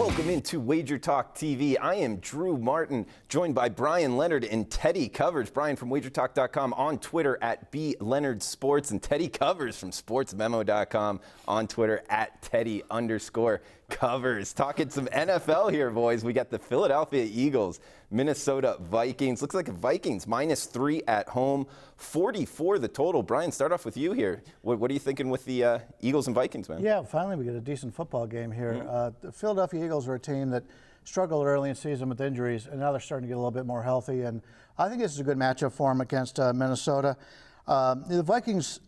Welcome into Wager Talk TV. I am Drew Martin, joined by Brian Leonard and Teddy Covers. Brian from WagerTalk.com, on Twitter at @BLeonardSports, and Teddy Covers from SportsMemo.com on Twitter at @Teddy_Covers. Talking some NFL here, boys. We got the Philadelphia Eagles, Minnesota Vikings. Looks like the Vikings -3 at home, 44 the total. Brian, start off with you here. What are you thinking with the Eagles and Vikings, man? Yeah, finally we get a decent football game here. The Philadelphia Eagles are a team that struggled early in the season with injuries, and now they're starting to get a little bit more healthy. And I think this is a good matchup for them against Minnesota. The Vikings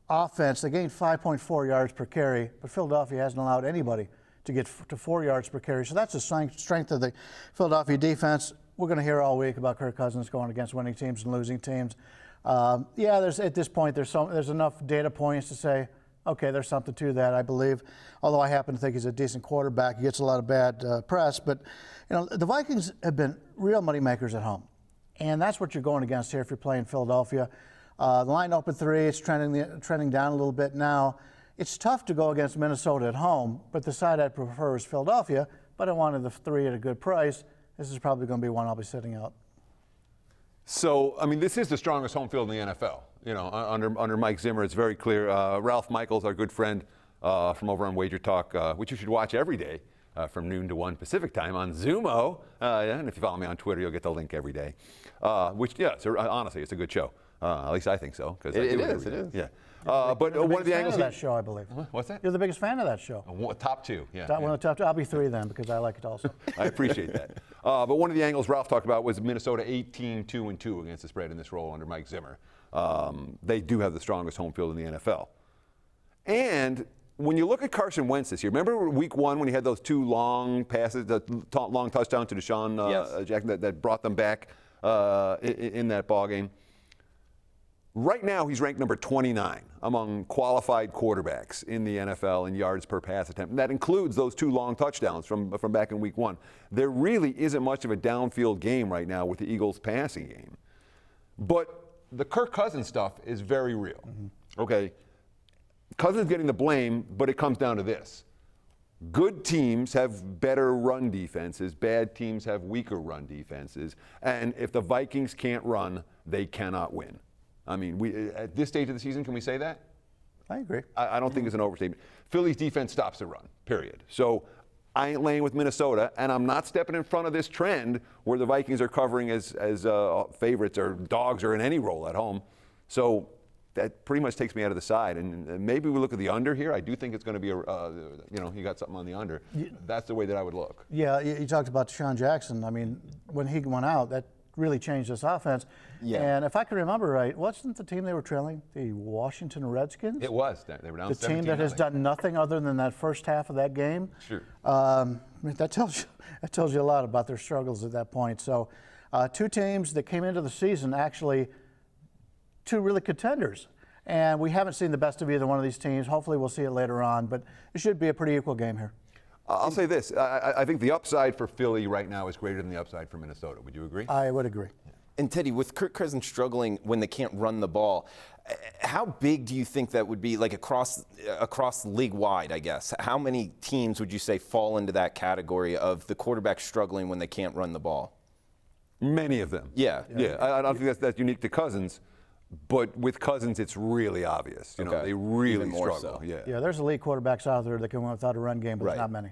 offense, they gained 5.4 yards per carry, but Philadelphia hasn't allowed anybody to get to 4 yards per carry. So that's the strength of the Philadelphia defense. We're going to hear all week about Kirk Cousins going against winning teams and losing teams. At this point, there's enough data points to say, okay, there's something to that, I believe. Although I happen to think he's a decent quarterback. He gets a lot of bad press. But, the Vikings have been real money makers at home. And that's what you're going against here if you're playing Philadelphia. The line opened 3. It's trending down a little bit now. It's tough to go against Minnesota at home, but the side I'd prefer is Philadelphia. But I wanted the 3 at a good price. This is probably going to be one I'll be sitting out. So, this is the strongest home field in the NFL. Under Mike Zimmer, it's very clear. Ralph Michaels, our good friend from over on Wager Talk, which you should watch every day from noon to 1 Pacific time on Zumo. And if you follow me on Twitter, you'll get the link every day. Honestly, it's a good show. At least I think so. It is. Yeah. But one of the angles of that show, I believe. What's that? You're the biggest fan of that show. Top 2. Yeah. One of the top 2. I'll be 3 then because I like it also. I appreciate that. But one of the angles Ralph talked about was Minnesota 18-2-2 against the spread in this role under Mike Zimmer. They do have the strongest home field in the NFL. And when you look at Carson Wentz this year, remember week 1 when he had those 2 long passes, the long touchdown to Deshaun Jackson that brought them back in that ball game? Right now, he's ranked number 29 among qualified quarterbacks in the NFL in yards per pass attempt. And that includes those 2 long touchdowns from back in week 1. There really isn't much of a downfield game right now with the Eagles' passing game. But the Kirk Cousins stuff is very real. Mm-hmm. Okay? Cousins getting the blame, but it comes down to this. Good teams have better run defenses. Bad teams have weaker run defenses. And if the Vikings can't run, they cannot win. At this stage of the season, can we say that? I agree. I don't think it's an overstatement. Philly's defense stops the run, period. So I ain't laying with Minnesota, and I'm not stepping in front of this trend where the Vikings are covering as favorites or dogs or in any role at home. So that pretty much takes me out of the side. And maybe we look at the under here. I do think it's going to be you got something on the under. That's the way that I would look. Yeah, you talked about Deshaun Jackson. When he went out, that really changed this offense. Yeah. And if I can remember right, wasn't the team they were trailing the Washington Redskins? It was. They were down 17-0. The team that has done nothing other than that first half of that game. Sure. That tells you a lot about their struggles at that point. So 2 teams that came into the season, actually 2 really contenders. And we haven't seen the best of either one of these teams. Hopefully we'll see it later on. But it should be a pretty equal game here. I'll say this. I think the upside for Philly right now is greater than the upside for Minnesota. Would you agree? I would agree. And Teddy, with Kirk Cousins struggling when they can't run the ball, how big do you think that would be, like across league-wide, I guess? How many teams would you say fall into that category of the quarterback struggling when they can't run the ball? Many of them. Yeah. I don't think that's unique to Cousins. But with Cousins, it's really obvious. They really struggle. So. Yeah, there's elite quarterbacks out there that can win without a run game, but right. Not many.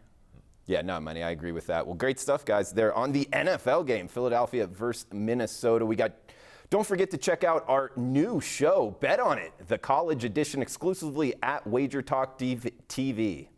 Yeah, not many. I agree with that. Well, great stuff, guys. They're on the NFL game, Philadelphia versus Minnesota. Don't forget to check out our new show, Bet on It, the college edition, exclusively at Wager Talk TV.